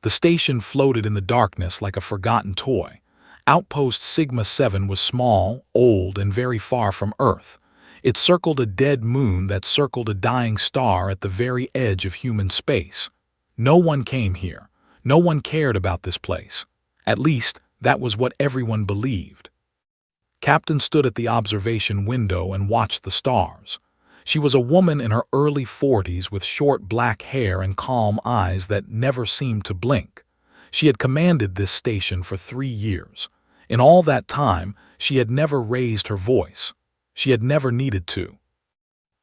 The station floated in the darkness like a forgotten toy. Outpost Sigma-7 was small, old, and very far from Earth. It circled a dead moon that circled a dying star at the very edge of human space. No one came here. No one cared about this place. At least, that was what everyone believed. Captain stood at the observation window and watched the stars. She was a woman in her early 40s with short black hair and calm eyes that never seemed to blink. She had commanded this station for 3 years. In all that time, she had never raised her voice. She had never needed to.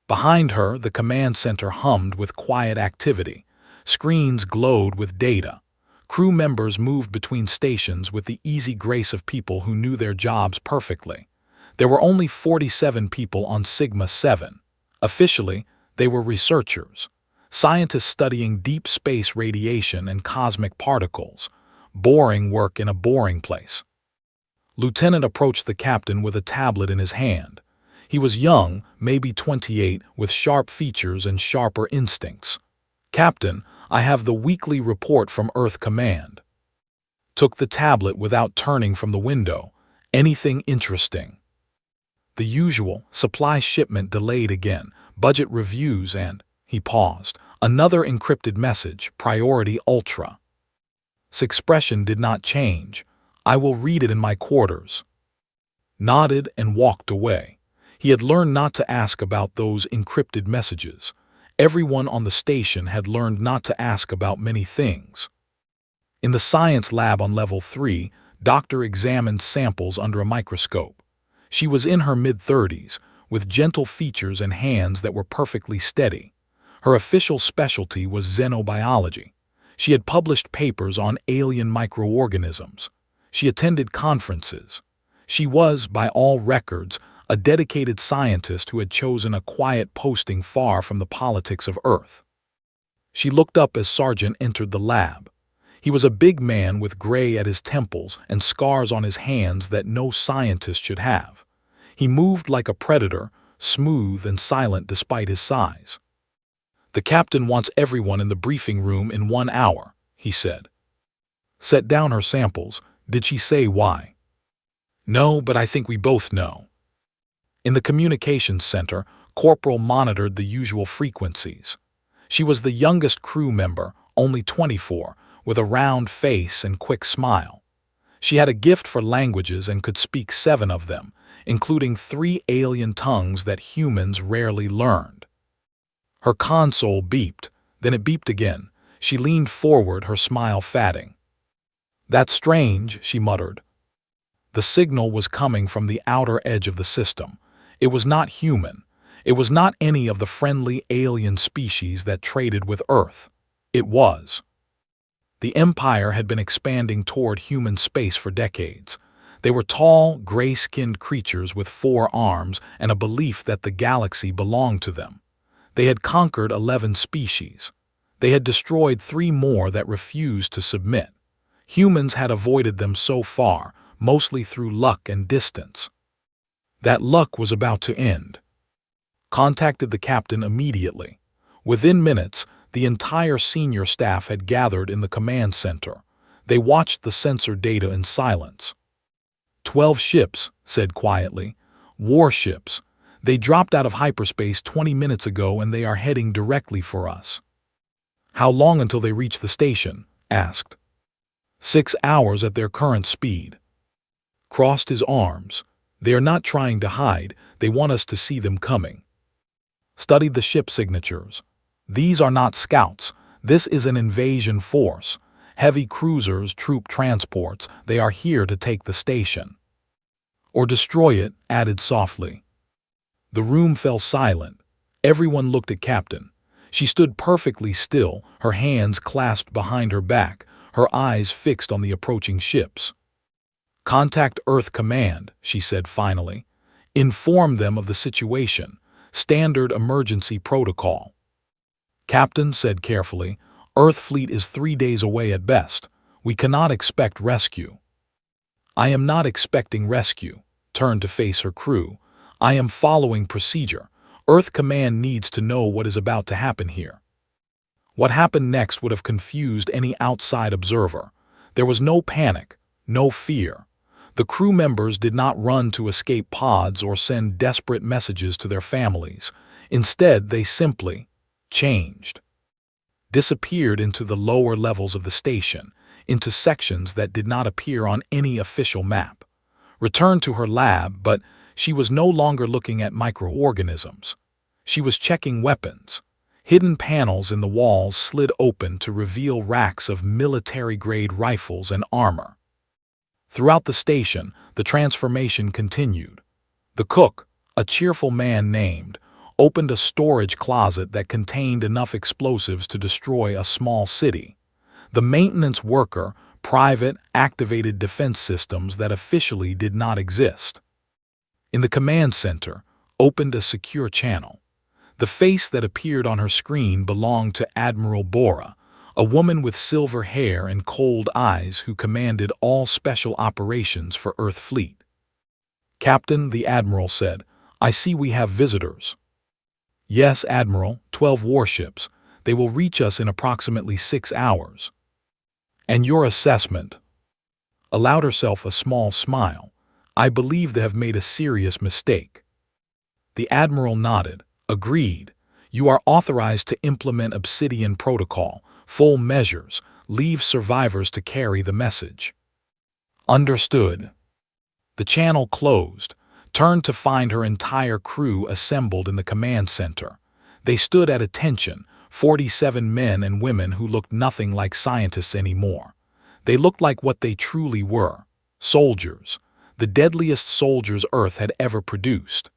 Behind her, the command center hummed with quiet activity. Screens glowed with data. Crew members moved between stations with the easy grace of people who knew their jobs perfectly. There were only 47 people on Sigma-7. Officially, they were researchers, scientists studying deep space radiation and cosmic particles. Boring work in a boring place. Lieutenant approached the captain with a tablet in his hand. He was young, maybe 28, with sharp features and sharper instincts. "Captain, I have the weekly report from Earth Command." Took the tablet without turning from the window. "Anything interesting?" "The usual, supply shipment delayed again, budget reviews and," he paused, "another encrypted message, priority ultra." His expression did not change. "I will read it in my quarters." Nodded and walked away. He had learned not to ask about those encrypted messages. Everyone on the station had learned not to ask about many things. In the science lab on level 3, Doctor examined samples under a microscope. She was in her mid-30s, with gentle features and hands that were perfectly steady. Her official specialty was xenobiology. She had published papers on alien microorganisms. She attended conferences. She was, by all records, a dedicated scientist who had chosen a quiet posting far from the politics of Earth. She looked up as Sergeant entered the lab. He was a big man with gray at his temples and scars on his hands that no scientist should have. He moved like a predator, smooth and silent despite his size. "The captain wants everyone in the briefing room in 1 hour," he said. "Set down her samples. Did she say why?" "No, but I think we both know." In the communications center, Corporal monitored the usual frequencies. She was the youngest crew member, only 24, with a round face and quick smile. She had a gift for languages and could speak 7 of them, including 3 alien tongues that humans rarely learned. Her console beeped, then it beeped again. She leaned forward, her smile fading. "That's strange," she muttered. The signal was coming from the outer edge of the system. It was not human. It was not any of the friendly alien species that traded with Earth. It was. The Empire had been expanding toward human space for decades. They were tall, gray-skinned creatures with 4 arms and a belief that the galaxy belonged to them. They had conquered 11 species. They had destroyed 3 more that refused to submit. Humans had avoided them so far, mostly through luck and distance. That luck was about to end. Contacted the captain immediately. Within minutes, the entire senior staff had gathered in the command center. They watched the sensor data in silence. 12 ships, said quietly. Warships. They dropped out of hyperspace 20 minutes ago and they are heading directly for us. How long until they reach the station? Asked. 6 hours at their current speed. Crossed his arms. They are not trying to hide, they want us to see them coming. Studied the ship signatures. These are not scouts. This is an invasion force. Heavy cruisers, troop transports, they are here to take the station. Or destroy it, added softly. The room fell silent. Everyone looked at Captain. She stood perfectly still, her hands clasped behind her back, her eyes fixed on the approaching ships. Contact Earth Command, she said finally. Inform them of the situation. Standard emergency protocol. Captain said carefully, Earth fleet is 3 days away at best. We cannot expect rescue. I am not expecting rescue. Turned to face her crew. I am following procedure. Earth Command needs to know what is about to happen here. What happened next would have confused any outside observer. There was no panic, no fear. The crew members did not run to escape pods or send desperate messages to their families. Instead, they simply changed, disappeared into the lower levels of the station, into sections that did not appear on any official map. Returned to her lab, but she was no longer looking at microorganisms. She was checking weapons. Hidden panels in the walls slid open to reveal racks of military-grade rifles and armor. Throughout the station, the transformation continued. The cook, a cheerful man named, opened a storage closet that contained enough explosives to destroy a small city. The maintenance worker, private, activated defense systems that officially did not exist. In the command center, opened a secure channel. The face that appeared on her screen belonged to Admiral Bora, a woman with silver hair and cold eyes who commanded all special operations for Earth Fleet. "Captain," the Admiral said, "I see we have visitors." "Yes, Admiral, 12 warships. They will reach us in approximately 6 hours. "And your assessment?" Allowed herself a small smile. "I believe they have made a serious mistake." The Admiral nodded. "Agreed. You are authorized to implement Obsidian Protocol, full measures, leave survivors to carry the message." "Understood." The channel closed, turned to find her entire crew assembled in the command center. They stood at attention, 47 men and women who looked nothing like scientists anymore. They looked like what they truly were: soldiers, the deadliest soldiers Earth had ever produced.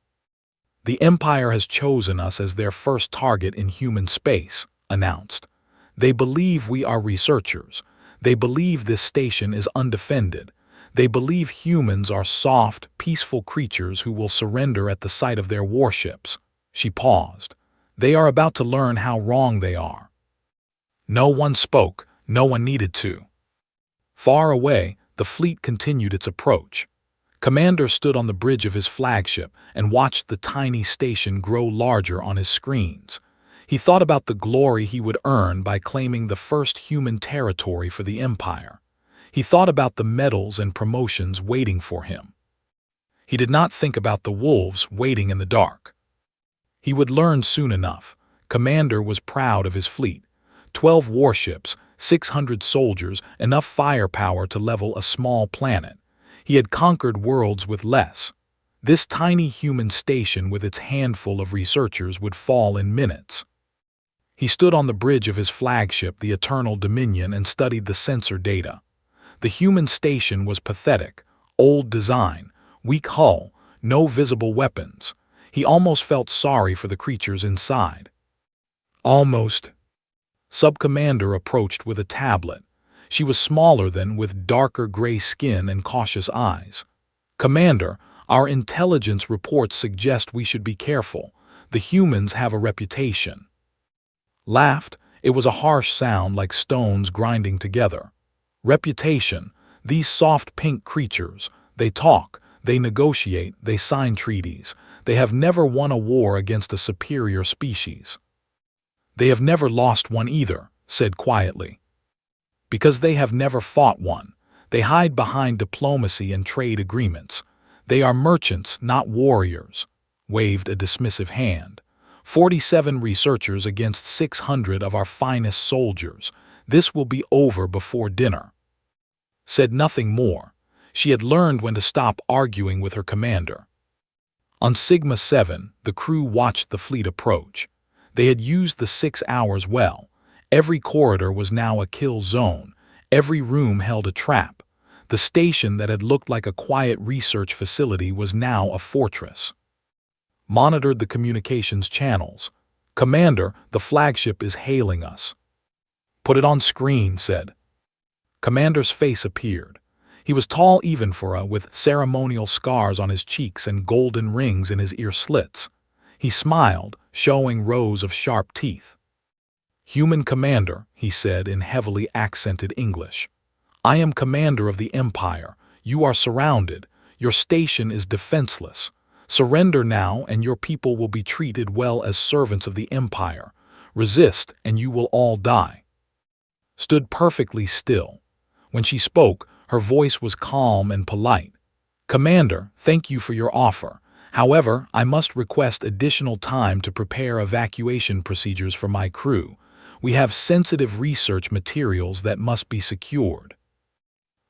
"The Empire has chosen us as their first target in human space," announced. "They believe we are researchers. They believe this station is undefended. They believe humans are soft, peaceful creatures who will surrender at the sight of their warships." She paused. "They are about to learn how wrong they are." No one spoke. No one needed to. Far away, the fleet continued its approach. Commander stood on the bridge of his flagship and watched the tiny station grow larger on his screens. He thought about the glory he would earn by claiming the first human territory for the Empire. He thought about the medals and promotions waiting for him. He did not think about the wolves waiting in the dark. He would learn soon enough. Commander was proud of his fleet. 12 warships, 600 soldiers, enough firepower to level a small planet. He had conquered worlds with less. This tiny human station with its handful of researchers would fall in minutes. He stood on the bridge of his flagship, the Eternal Dominion, and studied the sensor data. The human station was pathetic: old design, weak hull, no visible weapons. He almost felt sorry for the creatures inside. "Almost." Sub-Commander approached with a tablet. She was smaller than, with darker gray skin and cautious eyes. "Commander, our intelligence reports suggest we should be careful. The humans have a reputation." Laughed. It was a harsh sound like stones grinding together. "Reputation. These soft pink creatures. They talk, they negotiate, they sign treaties. They have never won a war against a superior species." "They have never lost one either," said quietly. "Because they have never fought one. They hide behind diplomacy and trade agreements. They are merchants, not warriors." Waved a dismissive hand. 47 researchers against 600 of our finest soldiers. This will be over before dinner." Said nothing more. She had learned when to stop arguing with her commander. On Sigma 7, the crew watched the fleet approach. They had used the 6 hours well. Every corridor was now a kill zone. Every room held a trap. The station that had looked like a quiet research facility was now a fortress. Monitored the communications channels. "Commander, the flagship is hailing us." "Put it on screen," said. Commander's face appeared. He was tall even for a, with ceremonial scars on his cheeks and golden rings in his ear slits. He smiled, showing rows of sharp teeth. "Human Commander," he said in heavily accented English. "I am Commander of the Empire. You are surrounded. Your station is defenseless. Surrender now and your people will be treated well as servants of the Empire. Resist, and you will all die. Stood perfectly still. When she spoke, her voice was calm and polite. Commander, thank you for your offer. However, I must request additional time to prepare evacuation procedures for my crew. We have sensitive research materials that must be secured.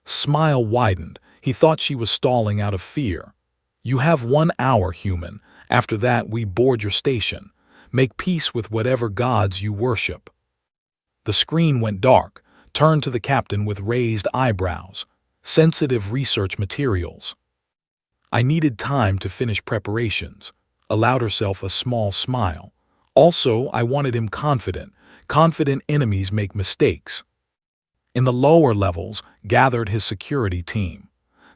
Smile widened. He thought she was stalling out of fear. You have 1 hour, human. After that, we board your station. Make peace with whatever gods you worship. The screen went dark, turned to the captain with raised eyebrows. Sensitive research materials. I needed time to finish preparations. Allowed herself a small smile. Also, I wanted him confident. Confident enemies make mistakes. In the lower levels, gathered his security team.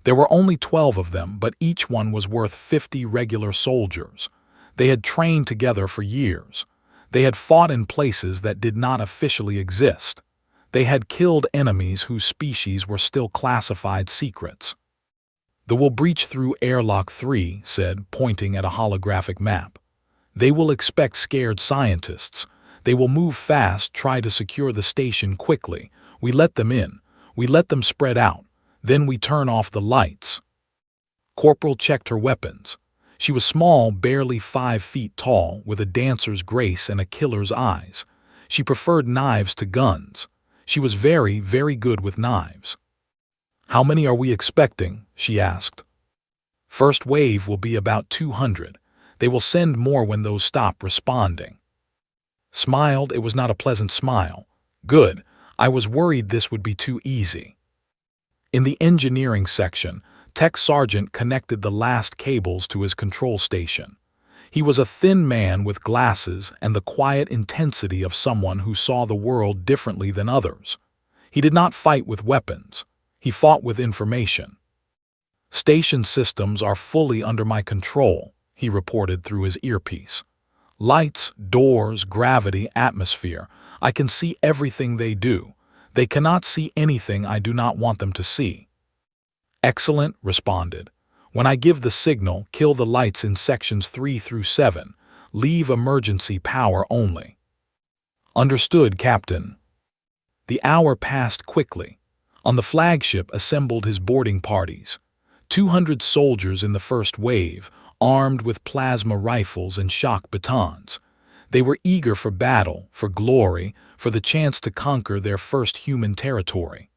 There were only 12 of them, but each one was worth 50 regular soldiers. They had trained together for years. They had fought in places that did not officially exist. They had killed enemies whose species were still classified secrets. They will breach through Airlock 3, said, pointing at a holographic map. They will expect scared scientists. They will move fast, try to secure the station quickly. We let them in. We let them spread out. Then we turn off the lights. Corporal checked her weapons. She was small, barely 5 feet tall, with a dancer's grace and a killer's eyes. She preferred knives to guns. She was very, very good with knives. How many are we expecting? She asked. First wave will be about 200. They will send more when those stop responding. Smiled. It was not a pleasant smile. Good. I was worried this would be too easy. In the engineering section, Tech Sergeant connected the last cables to his control station. He was a thin man with glasses and the quiet intensity of someone who saw the world differently than others. He did not fight with weapons. He fought with information. Station systems are fully under my control, he reported through his earpiece. Lights, doors, gravity, atmosphere. I can see everything they do. They cannot see anything I do not want them to see. Excellent, responded. When I give the signal, kill the lights in sections 3 through 7. Leave emergency power only. Understood, Captain. The hour passed quickly. On the flagship assembled his boarding parties. 200 soldiers in the first wave, armed with plasma rifles and shock batons. They were eager for battle, for glory, for the chance to conquer their first human territory.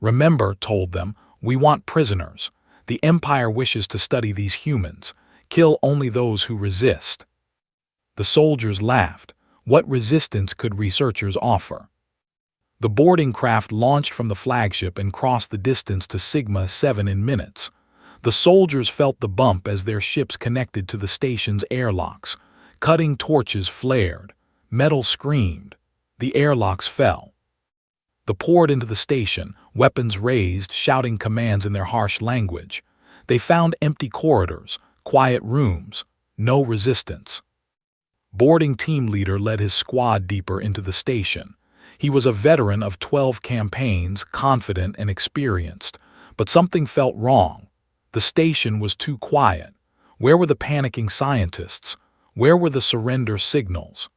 Remember, told them, we want prisoners. The Empire wishes to study these humans. Kill only those who resist. The soldiers laughed. What resistance could researchers offer? The boarding craft launched from the flagship and crossed the distance to Sigma 7 in minutes. The soldiers felt the bump as their ships connected to the station's airlocks. Cutting torches flared. Metal screamed. The airlocks fell. They poured into the station, weapons raised, shouting commands in their harsh language. They found empty corridors, quiet rooms, no resistance. Boarding team leader led his squad deeper into the station. He was a veteran of 12 campaigns, confident and experienced. But something felt wrong. The station was too quiet. Where were the panicking scientists? Where were the surrender signals?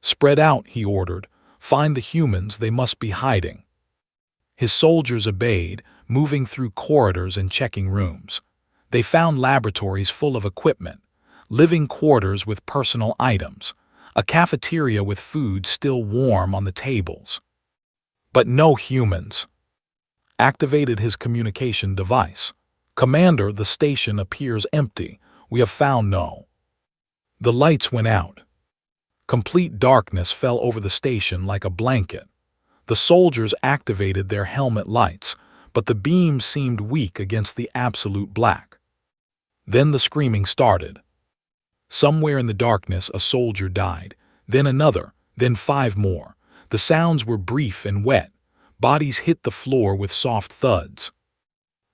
Spread out, he ordered. Find the humans, they must be hiding. His soldiers obeyed, moving through corridors and checking rooms. They found laboratories full of equipment, living quarters with personal items, a cafeteria with food still warm on the tables. But no humans. Activated his communication device. Commander, the station appears empty. We have found no. The lights went out. Complete darkness fell over the station like a blanket. The soldiers activated their helmet lights, but the beams seemed weak against the absolute black. Then the screaming started. Somewhere in the darkness a soldier died, then another, then 5 more. The sounds were brief and wet. Bodies hit the floor with soft thuds.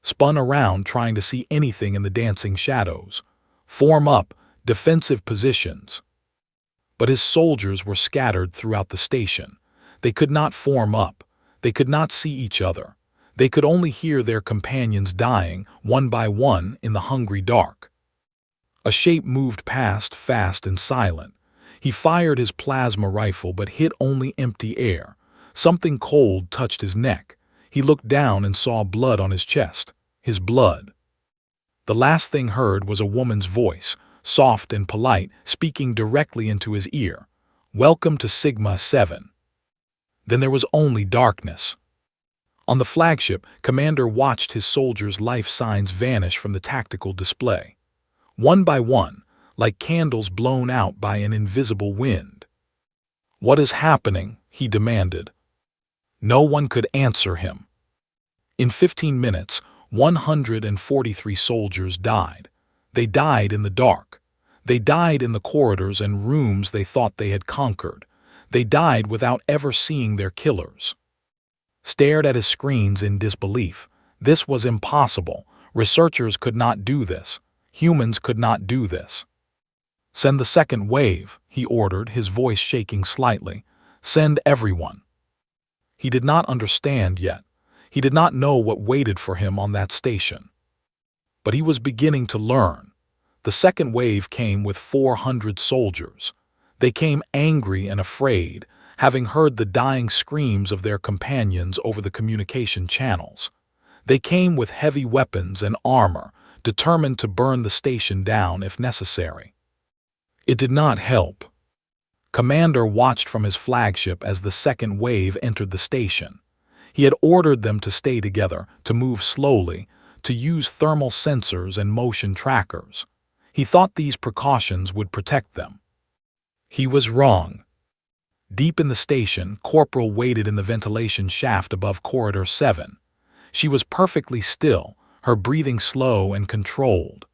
Spun around trying to see anything in the dancing shadows. Form up, defensive positions. But his soldiers were scattered throughout the station. They could not form up. They could not see each other. They could only hear their companions dying, one by one, in the hungry dark. A shape moved past, fast and silent. He fired his plasma rifle but hit only empty air. Something cold touched his neck. He looked down and saw blood on his chest. His blood. The last thing heard was a woman's voice, soft and polite, speaking directly into his ear. "Welcome to Sigma 7. Then there was only darkness. On the flagship, Commander watched his soldiers' life signs vanish from the tactical display. One by one, like candles blown out by an invisible wind. "What is happening?" he demanded. No one could answer him. In 15 minutes, 143 soldiers died. They died in the dark. They died in the corridors and rooms they thought they had conquered. They died without ever seeing their killers. Stared at his screens in disbelief. This was impossible. Researchers could not do this. Humans could not do this. "Send the second wave," he ordered, his voice shaking slightly. "Send everyone." He did not understand yet. He did not know what waited for him on that station. But he was beginning to learn. The second wave came with 400 soldiers. They came angry and afraid, having heard the dying screams of their companions over the communication channels. They came with heavy weapons and armor, determined to burn the station down if necessary. It did not help. Commander watched from his flagship as the second wave entered the station. He had ordered them to stay together, to move slowly, to use thermal sensors and motion trackers. He thought these precautions would protect them. He was wrong. Deep in the station, Corporal waited in the ventilation shaft above Corridor 7. She was perfectly still, her breathing slow and controlled.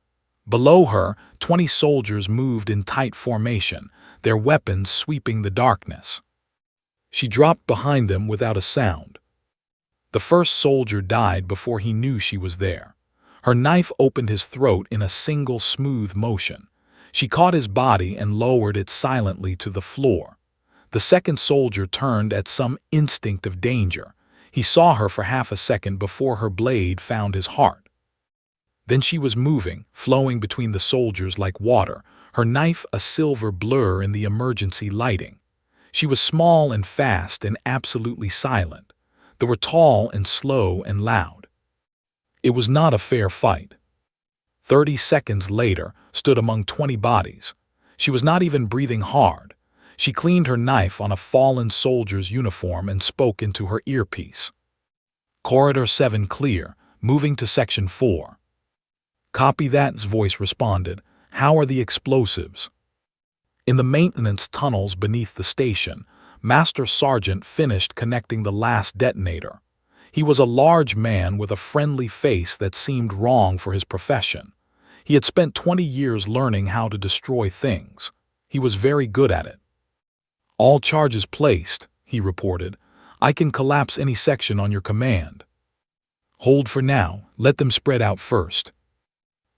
Below her, 20 soldiers moved in tight formation, their weapons sweeping the darkness. She dropped behind them without a sound. The first soldier died before he knew she was there. Her knife opened his throat in a single smooth motion. She caught his body and lowered it silently to the floor. The second soldier turned at some instinct of danger. He saw her for half a second before her blade found his heart. Then she was moving, flowing between the soldiers like water, her knife a silver blur in the emergency lighting. She was small and fast and absolutely silent. They were tall and slow and loud. It was not a fair fight. 30 seconds later, stood among 20 bodies. She was not even breathing hard. She cleaned her knife on a fallen soldier's uniform and spoke into her earpiece. "Corridor 7 clear, moving to Section 4. "Copy that," voice responded. "How are the explosives?" In the maintenance tunnels beneath the station, Master Sergeant finished connecting the last detonator. He was a large man with a friendly face that seemed wrong for his profession. He had spent 20 years learning how to destroy things. He was very good at it. "All charges placed," he reported. "I can collapse any section on your command." "Hold for now, let them spread out first."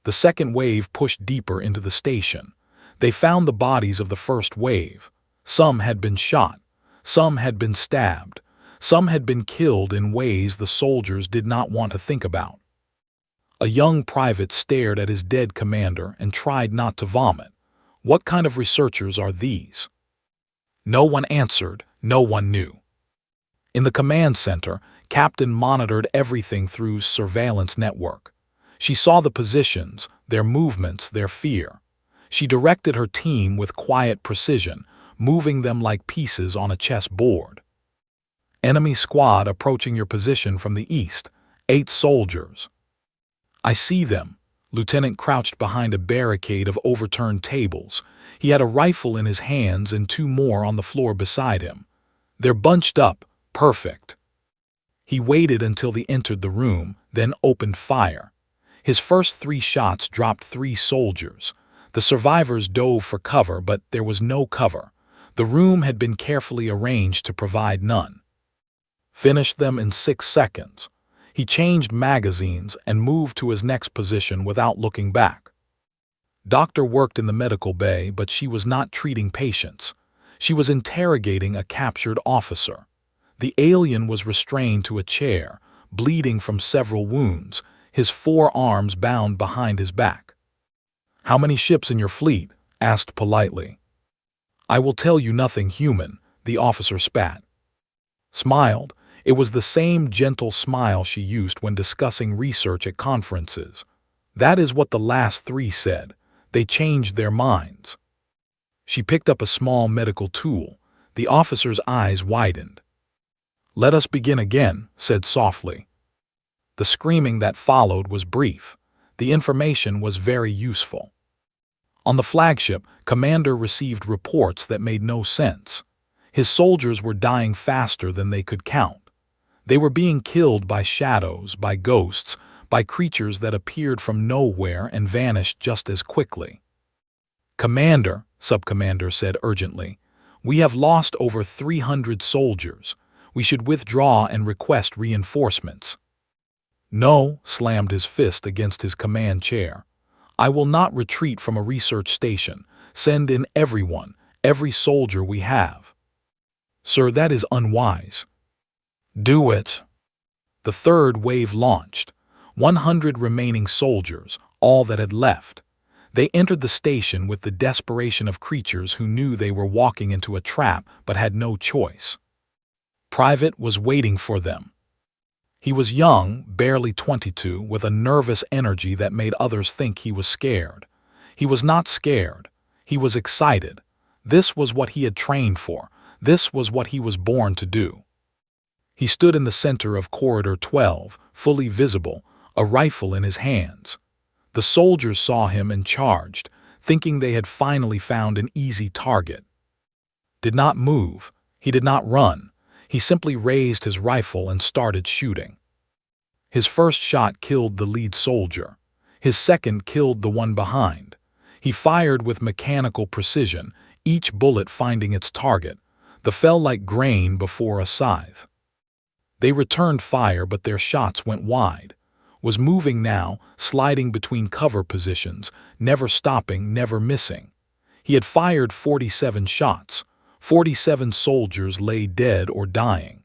The second wave pushed deeper into the station. They found the bodies of the first wave. Some had been shot. Some had been stabbed. Some had been killed in ways the soldiers did not want to think about. A young private stared at his dead commander and tried not to vomit. What kind of researchers are these? No one answered. No one knew. In the command center, Captain monitored everything through surveillance network. She saw the positions, their movements, their fear. She directed her team with quiet precision, moving them like pieces on a chessboard. "Enemy squad approaching your position from the east. 8 soldiers." "I see them." Lieutenant crouched behind a barricade of overturned tables. He had a rifle in his hands and 2 more on the floor beside him. "They're bunched up. Perfect." He waited until they entered the room, then opened fire. His first 3 shots dropped 3 soldiers. The survivors dove for cover, but there was no cover. The room had been carefully arranged to provide none. Finished them in 6 seconds. He changed magazines and moved to his next position without looking back. Doctor worked in the medical bay, but she was not treating patients. She was interrogating a captured officer. The alien was restrained to a chair, bleeding from several wounds, his 4 arms bound behind his back. "How many ships in your fleet?" asked politely. I will tell you nothing human, the officer spat. Smiled. It was the same gentle smile she used when discussing research at conferences. That is what the last three said. They changed their minds. She picked up a small medical tool. The officer's eyes widened. Let us begin again, said softly. The screaming that followed was brief. The information was very useful. On the flagship, Commander received reports that made no sense. His soldiers were dying faster than they could count. They were being killed by shadows, by ghosts, by creatures that appeared from nowhere and vanished just as quickly. Commander, Subcommander said urgently, we have lost over 300 soldiers. We should withdraw and request reinforcements. No, slammed his fist against his command chair. I will not retreat from a research station. Send in everyone, every soldier we have. Sir, that is unwise. Do it. The third wave launched. 100 remaining soldiers, all that had left. They entered the station with the desperation of creatures who knew they were walking into a trap but had no choice. Private was waiting for them. He was young, barely 22, with a nervous energy that made others think he was scared. He was not scared. He was excited. This was what he had trained for. This was what he was born to do. He stood in the center of Corridor 12, fully visible, a rifle in his hands. The soldiers saw him and charged, thinking they had finally found an easy target. Did not move. He did not run. He simply raised his rifle and started shooting. His first shot killed the lead soldier. His second killed the one behind. He fired with mechanical precision, each bullet finding its target. They fell like grain before a scythe. They returned fire, but their shots went wide. Was moving now, sliding between cover positions, never stopping, never missing. He had fired 47 shots. 47 soldiers lay dead or dying.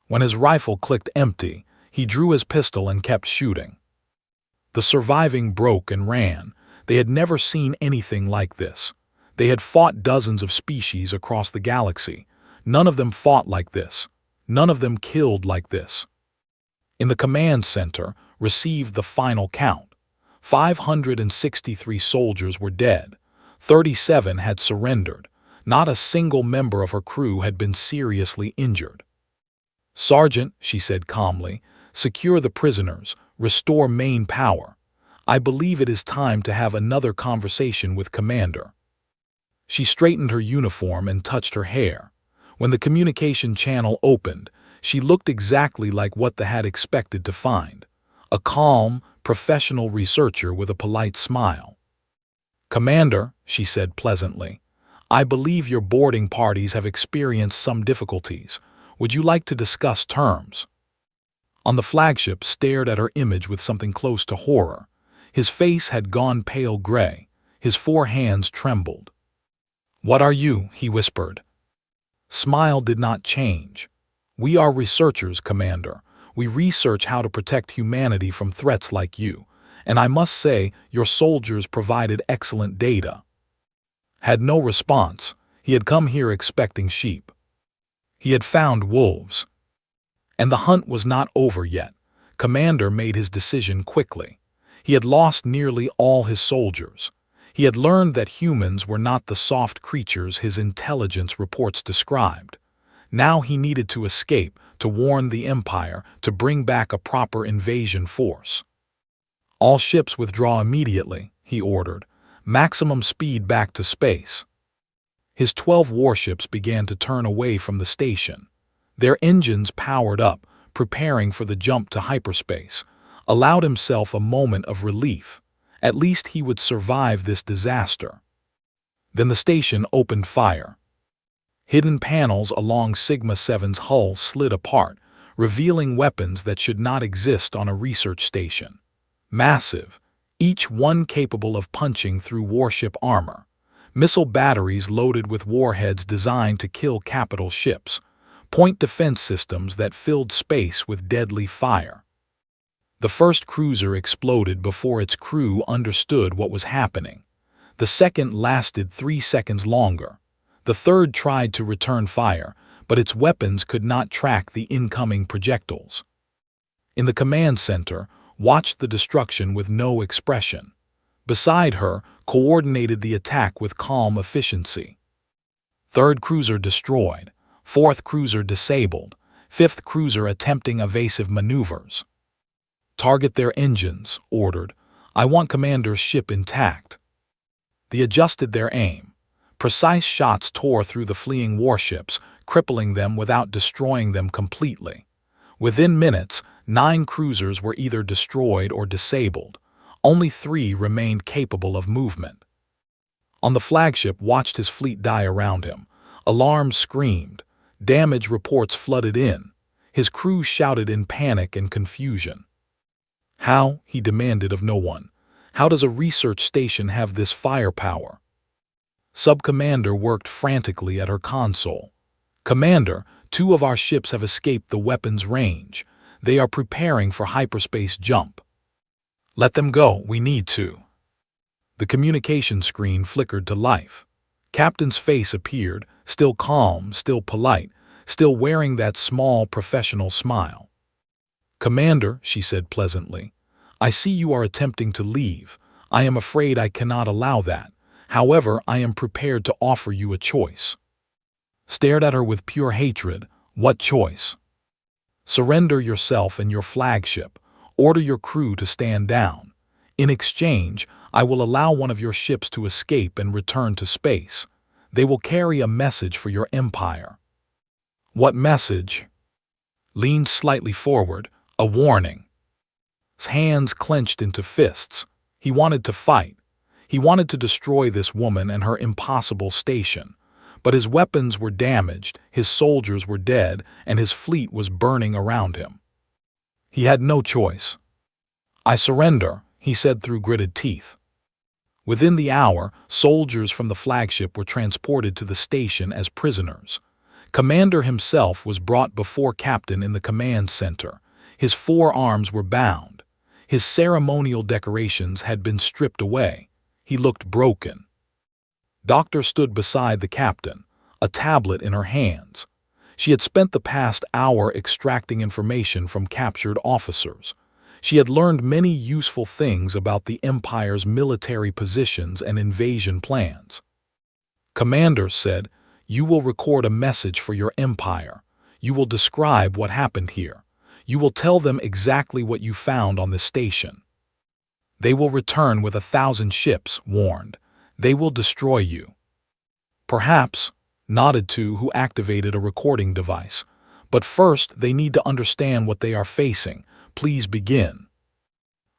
When his rifle clicked empty, he drew his pistol and kept shooting. The surviving broke and ran. They had never seen anything like this. They had fought dozens of species across the galaxy. None of them fought like this. None of them killed like this. In the command center, received the final count. 563 soldiers were dead. 37 had surrendered. Not a single member of her crew had been seriously injured. Sergeant, she said calmly, secure the prisoners, restore main power. I believe it is time to have another conversation with Commander. She straightened her uniform and touched her hair. When the communication channel opened, she looked exactly like what they had expected to find. A calm, professional researcher with a polite smile. Commander, she said pleasantly, I believe your boarding parties have experienced some difficulties. Would you like to discuss terms? On the flagship stared at her image with something close to horror. His face had gone pale gray. His 4 hands trembled. What are you? He whispered. Smile did not change. We are researchers, Commander. We research how to protect humanity from threats like you. And I must say, your soldiers provided excellent data. Had no response. He had come here expecting sheep. He had found wolves. And the hunt was not over yet. Commander made his decision quickly. He had lost nearly all his soldiers. He had learned that humans were not the soft creatures his intelligence reports described. Now he needed to escape, to warn the Empire, to bring back a proper invasion force. All ships withdraw immediately, he ordered. Maximum speed back to space. His 12 warships began to turn away from the station. Their engines powered up, preparing for the jump to hyperspace. Allowed himself a moment of relief. At least he would survive this disaster. Then the station opened fire. Hidden panels along Sigma-7's hull slid apart, revealing weapons that should not exist on a research station. Massive, each one capable of punching through warship armor. Missile batteries loaded with warheads designed to kill capital ships. Point defense systems that filled space with deadly fire. The first cruiser exploded before its crew understood what was happening. The second lasted 3 seconds longer. The third tried to return fire, but its weapons could not track the incoming projectiles. In the command center, watched the destruction with no expression. Beside her, coordinated the attack with calm efficiency. Third cruiser destroyed, fourth cruiser disabled, fifth cruiser attempting evasive maneuvers. Target their engines, ordered. I want commander's ship intact. They adjusted their aim. Precise shots tore through the fleeing warships, crippling them without destroying them completely. Within minutes, 9 cruisers were either destroyed or disabled. Only 3 remained capable of movement. On the flagship, watched his fleet die around him. Alarms screamed. Damage reports flooded in. His crew shouted in panic and confusion. How, he demanded of no one. How does a research station have this firepower? Sub-Commander worked frantically at her console. Commander, 2 of our ships have escaped the weapons range. They are preparing for hyperspace jump. Let them go, we need to. The communication screen flickered to life. Captain's face appeared, still calm, still polite, still wearing that small professional smile. Commander, she said pleasantly, I see you are attempting to leave. I am afraid I cannot allow that. However, I am prepared to offer you a choice. Stared at her with pure hatred. What choice? Surrender yourself and your flagship. Order your crew to stand down. In exchange, I will allow one of your ships to escape and return to space. They will carry a message for your empire. What message? Leaned slightly forward. A warning. His hands clenched into fists. He wanted to fight. He wanted to destroy this woman and her impossible station. But his weapons were damaged, his soldiers were dead, and his fleet was burning around him. He had no choice. I surrender, he said through gritted teeth. Within the hour, soldiers from the flagship were transported to the station as prisoners. Commander himself was brought before Captain in the command center. His 4 arms were bound. His ceremonial decorations had been stripped away. He looked broken. Doctor stood beside the captain, a tablet in her hands. She had spent the past hour extracting information from captured officers. She had learned many useful things about the Empire's military positions and invasion plans. Commander said, you will record a message for your empire. You will describe what happened here. You will tell them exactly what you found on the station. They will return with 1,000 ships, warned. They will destroy you. Perhaps, nodded to who activated a recording device. But first, they need to understand what they are facing. Please begin.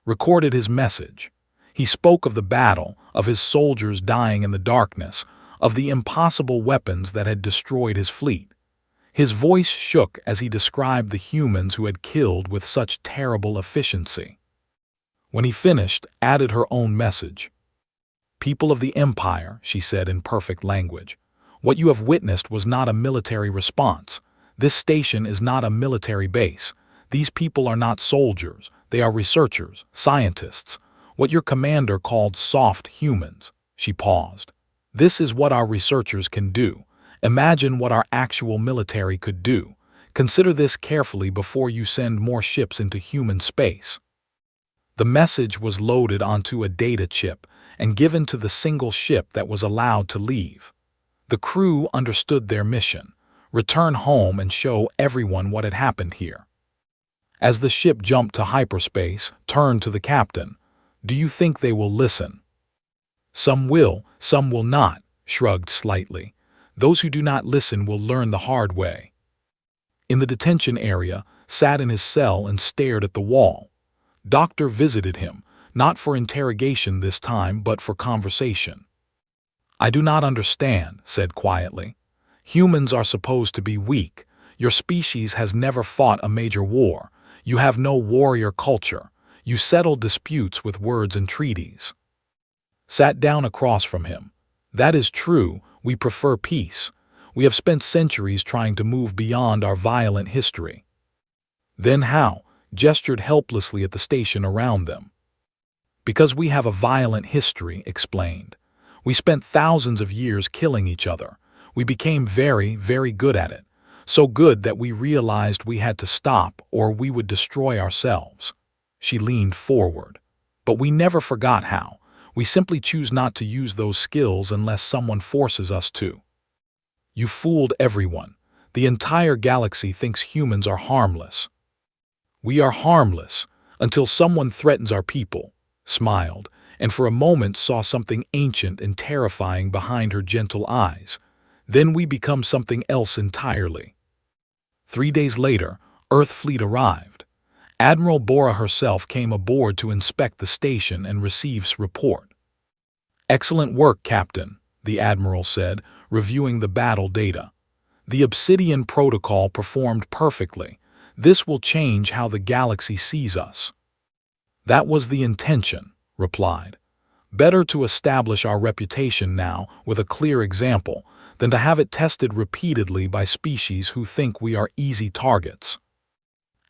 Recorded his message. He spoke of the battle, of his soldiers dying in the darkness, of the impossible weapons that had destroyed his fleet. His voice shook as he described the humans who had killed with such terrible efficiency. When he finished, added her own message. People of the Empire, she said in perfect language, what you have witnessed was not a military response. This station is not a military base. These people are not soldiers. They are researchers, scientists, what your commander called soft humans. She paused. This is what our researchers can do. Imagine what our actual military could do. Consider this carefully before you send more ships into human space. The message was loaded onto a data chip and given to the single ship that was allowed to leave. The crew understood their mission, return home and show everyone what had happened here. As the ship jumped to hyperspace, turned to the captain. Do you think they will listen? Some will not, shrugged slightly. Those who do not listen will learn the hard way. In the detention area, sat in his cell and stared at the wall. Doctor visited him, not for interrogation this time but for conversation. I do not understand, said quietly. Humans are supposed to be weak. Your species has never fought a major war. You have no warrior culture. You settle disputes with words and treaties. Sat down across from him. That is true, we prefer peace. We have spent centuries trying to move beyond our violent history. Then how? Gestured helplessly at the station around them. Because we have a violent history, explained. We spent thousands of years killing each other. We became very, very good at it. So good that we realized we had to stop or we would destroy ourselves. She leaned forward. But we never forgot how. We simply choose not to use those skills unless someone forces us to. You fooled everyone. The entire galaxy thinks humans are harmless. We are harmless until someone threatens our people, smiled, and for a moment saw something ancient and terrifying behind her gentle eyes. Then we become something else entirely. 3 days later, Earth fleet arrived. Admiral Bora herself came aboard to inspect the station and receives report. "Excellent work, Captain," the Admiral said, reviewing the battle data. "The Obsidian Protocol performed perfectly. This will change how the galaxy sees us." "That was the intention," replied. "Better to establish our reputation now with a clear example than to have it tested repeatedly by species who think we are easy targets."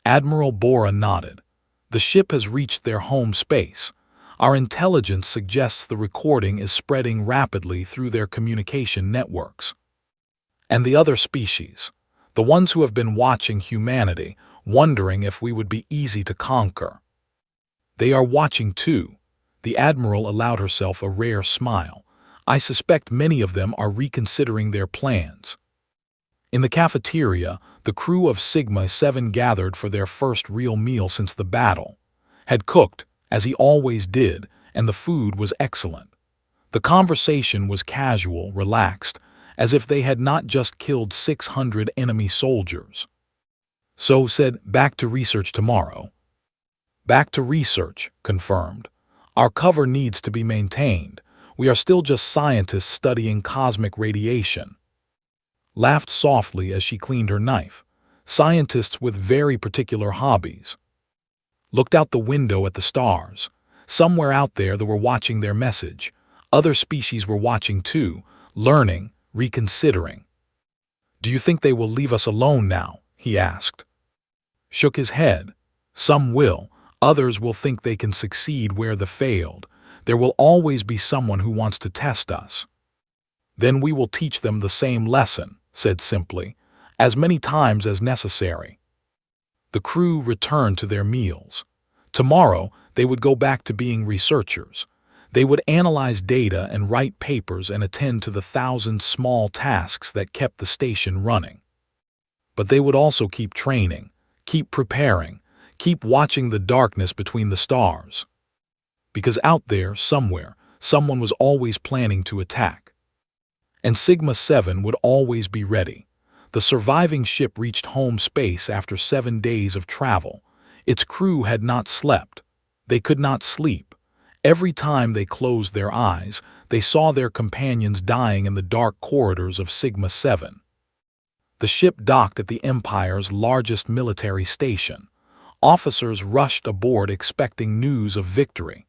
Admiral Bora nodded. "The ship has reached their home space. Our intelligence suggests the recording is spreading rapidly through their communication networks." "And the other species, the ones who have been watching humanity, wondering if we would be easy to conquer. They are watching too." The Admiral allowed herself a rare smile. "I suspect many of them are reconsidering their plans." In the cafeteria, the crew of Sigma-7 gathered for their first real meal since the battle. Had cooked, as he always did, and the food was excellent. The conversation was casual, relaxed, as if they had not just killed 600 enemy soldiers. So said, "Back to research tomorrow." "Back to research," confirmed. "Our cover needs to be maintained. We are still just scientists studying cosmic radiation." Laughed softly as she cleaned her knife. "Scientists with very particular hobbies." Looked out the window at the stars. Somewhere out there they were watching their message. Other species were watching too, learning, reconsidering. "Do you think they will leave us alone now?" he asked. Shook his head. "Some will. Others will think they can succeed where they failed. There will always be someone who wants to test us. Then we will teach them the same lesson," said simply, "as many times as necessary." The crew returned to their meals. Tomorrow, they would go back to being researchers. They would analyze data and write papers and attend to the 1,000 small tasks that kept the station running. But they would also keep training, keep preparing, keep watching the darkness between the stars. Because out there, somewhere, someone was always planning to attack. And Sigma-7 would always be ready. The surviving ship reached home space after 7 days of travel. Its crew had not slept. They could not sleep. Every time they closed their eyes, they saw their companions dying in the dark corridors of Sigma-7. The ship docked at the Empire's largest military station. Officers rushed aboard expecting news of victory.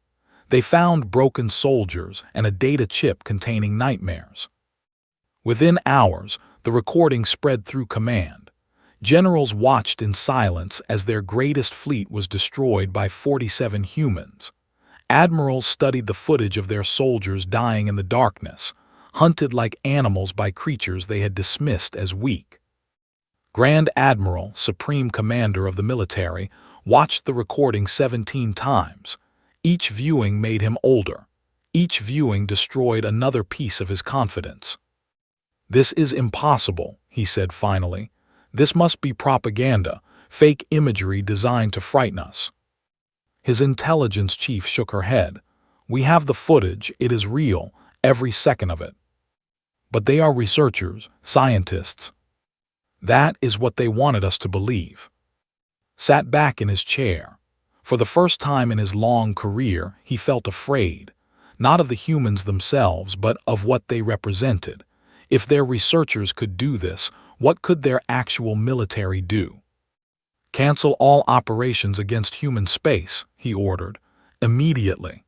They found broken soldiers and a data chip containing nightmares. Within hours, the recording spread through command. Generals watched in silence as their greatest fleet was destroyed by 47 humans. Admirals studied the footage of their soldiers dying in the darkness, hunted like animals by creatures they had dismissed as weak. Grand Admiral, Supreme Commander of the military, watched the recording 17 times. Each viewing made him older. Each viewing destroyed another piece of his confidence. "This is impossible," he said finally. "This must be propaganda, fake imagery designed to frighten us." His intelligence chief shook her head. "We have the footage, it is real, every second of it. But they are researchers, scientists. That is what they wanted us to believe." Sat back in his chair. For the first time in his long career, he felt afraid, not of the humans themselves, but of what they represented. If their researchers could do this, what could their actual military do? "Cancel all operations against human space," he ordered, "immediately."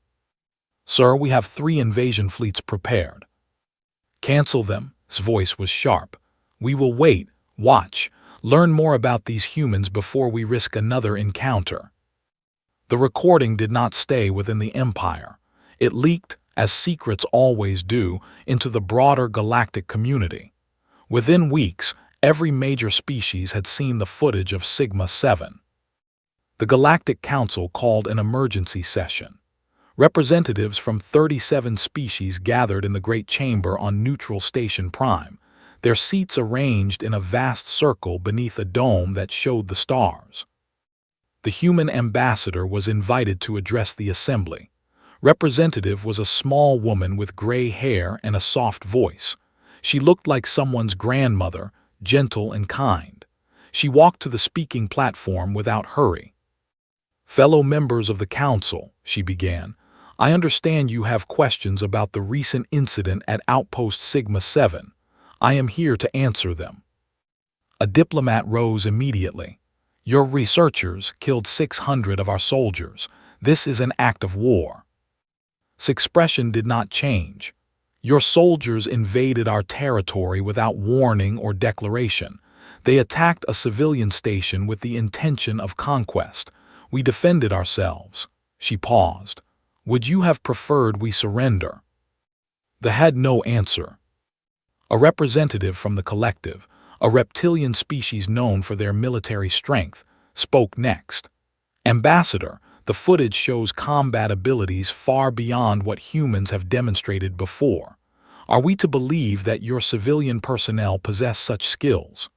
"Sir, we have 3 invasion fleets prepared." "Cancel them," his voice was sharp. "We will wait, watch, learn more about these humans before we risk another encounter." The recording did not stay within the Empire. It leaked, as secrets always do, into the broader galactic community. Within weeks, every major species had seen the footage of Sigma-7. The Galactic Council called an emergency session. Representatives from 37 species gathered in the Great Chamber on Neutral Station Prime, their seats arranged in a vast circle beneath a dome that showed the stars. The human ambassador was invited to address the assembly. Representative was a small woman with gray hair and a soft voice. She looked like someone's grandmother, gentle and kind. She walked to the speaking platform without hurry. "Fellow members of the council," she began, "I understand you have questions about the recent incident at Outpost Sigma-7. I am here to answer them." A diplomat rose immediately. "Your researchers killed 600 of our soldiers. This is an act of war." His expression did not change. "Your soldiers invaded our territory without warning or declaration. They attacked a civilian station with the intention of conquest. We defended ourselves." She paused. "Would you have preferred we surrender?" They had no answer. A representative from the collective, a reptilian species known for their military strength, spoke next. "Ambassador, the footage shows combat abilities far beyond what humans have demonstrated before. Are we to believe that your civilian personnel possess such skills?"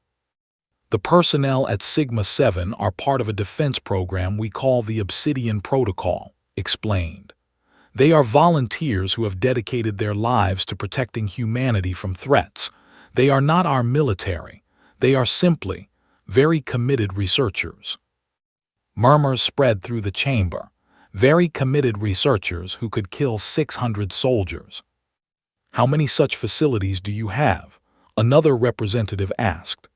"The personnel at Sigma-7 are part of a defense program we call the Obsidian Protocol," explained. "They are volunteers who have dedicated their lives to protecting humanity from threats. They are not our military. They are simply very committed researchers." Murmurs spread through the chamber. Very committed researchers who could kill 600 soldiers. "How many such facilities do you have?" another representative asked.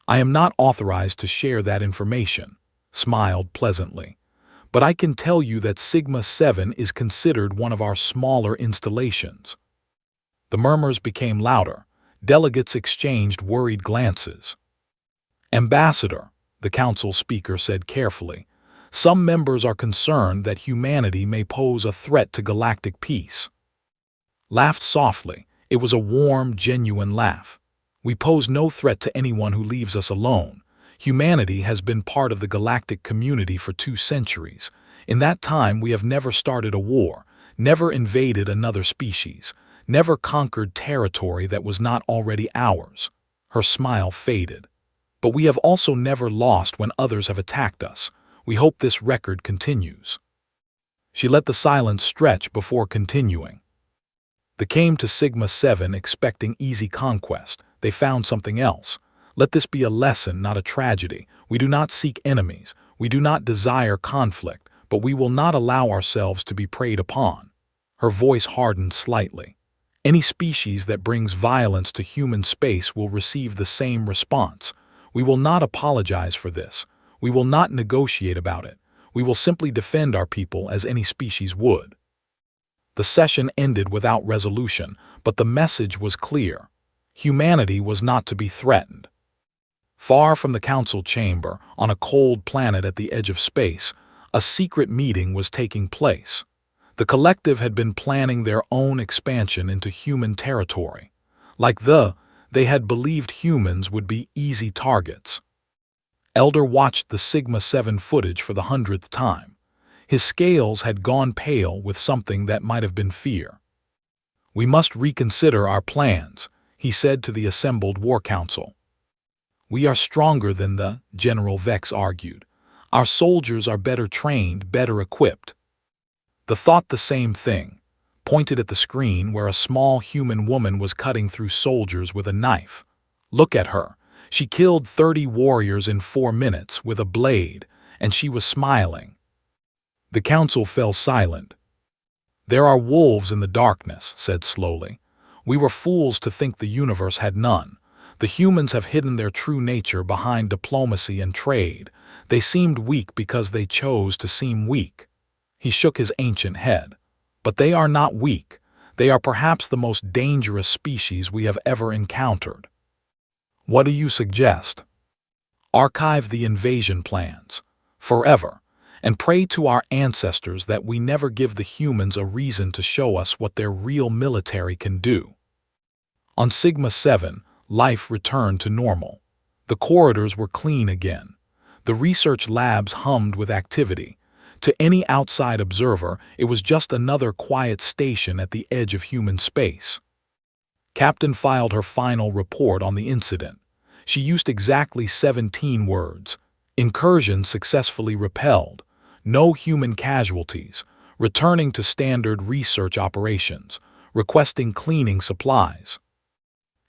"I am not authorized to share that information," smiled pleasantly. "But I can tell you that Sigma-7 is considered one of our smaller installations." The murmurs became louder. Delegates exchanged worried glances. "Ambassador," the council speaker said carefully, "some members are concerned that humanity may pose a threat to galactic peace." Laughed softly. It was a warm, genuine laugh. "We pose no threat to anyone who leaves us alone. Humanity has been part of the galactic community for 2 centuries. In that time we have never started a war, never invaded another species, never conquered territory that was not already ours." Her smile faded. "But we have also never lost when others have attacked us. We hope this record continues." She let the silence stretch before continuing. "They came to Sigma-7 expecting easy conquest. They found something else. Let this be a lesson, not a tragedy. We do not seek enemies. We do not desire conflict, but we will not allow ourselves to be preyed upon." Her voice hardened slightly. "Any species that brings violence to human space will receive the same response. We will not apologize for this. We will not negotiate about it. We will simply defend our people as any species would." The session ended without resolution, but the message was clear. Humanity was not to be threatened. Far from the council chamber, on a cold planet at the edge of space, a secret meeting was taking place. The collective had been planning their own expansion into human territory. They had believed humans would be easy targets. Elder watched the Sigma-7 footage for the 100th time. His scales had gone pale with something that might have been fear. "We must reconsider our plans," he said to the assembled war council. "We are stronger than the," General Vex argued. "Our soldiers are better trained, better equipped." The thought the same thing, pointed at the screen where a small human woman was cutting through soldiers with a knife. "Look at her. She killed 30 warriors in 4 minutes with a blade, and she was smiling." The council fell silent. "There are wolves in the darkness," said slowly. "We were fools to think the universe had none. The humans have hidden their true nature behind diplomacy and trade. They seemed weak because they chose to seem weak." He shook his ancient head. "But they are not weak. They are perhaps the most dangerous species we have ever encountered." "What do you suggest?" "Archive the invasion plans. Forever. And pray to our ancestors that we never give the humans a reason to show us what their real military can do." On Sigma-7, Life returned to normal. The corridors were clean again. The research labs hummed with activity. To any outside observer, it was just another quiet station at the edge of human space. Captain filed her final report on the incident. She used exactly 17 words. Incursion successfully repelled. No human casualties. Returning to standard research operations. Requesting cleaning supplies.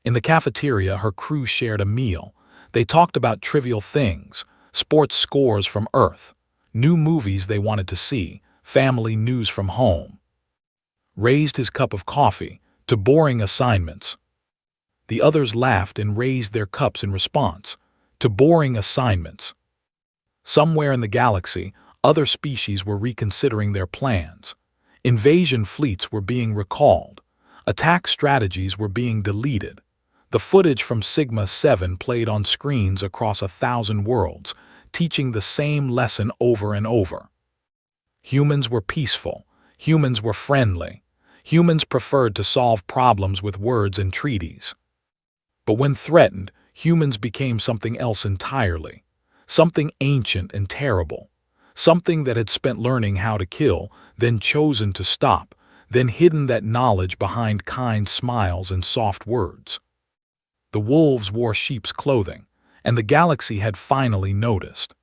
In the cafeteria, her crew shared a meal. They talked about trivial things, sports scores from Earth, new movies they wanted to see, family news from home. Raised his cup of coffee to boring assignments. The others laughed and raised their cups in response to boring assignments. Somewhere in the galaxy, other species were reconsidering their plans. Invasion fleets were being recalled. Attack strategies were being deleted. The footage from Sigma-7 played on screens across 1,000 worlds, teaching the same lesson over and over. Humans were peaceful. Humans were friendly. Humans preferred to solve problems with words and treaties. But when threatened, humans became something else entirely. Something ancient and terrible. Something that had spent learning how to kill, then chosen to stop, then hidden that knowledge behind kind smiles and soft words. The wolves wore sheep's clothing, and the galaxy had finally noticed.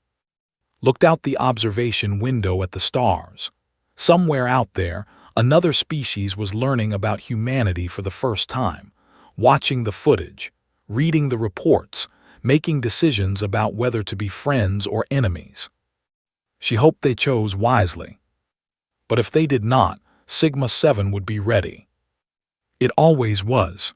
Looked out the observation window at the stars. Somewhere out there, another species was learning about humanity for the first time, watching the footage, reading the reports, making decisions about whether to be friends or enemies. She hoped they chose wisely. But if they did not, Sigma-7 would be ready. It always was.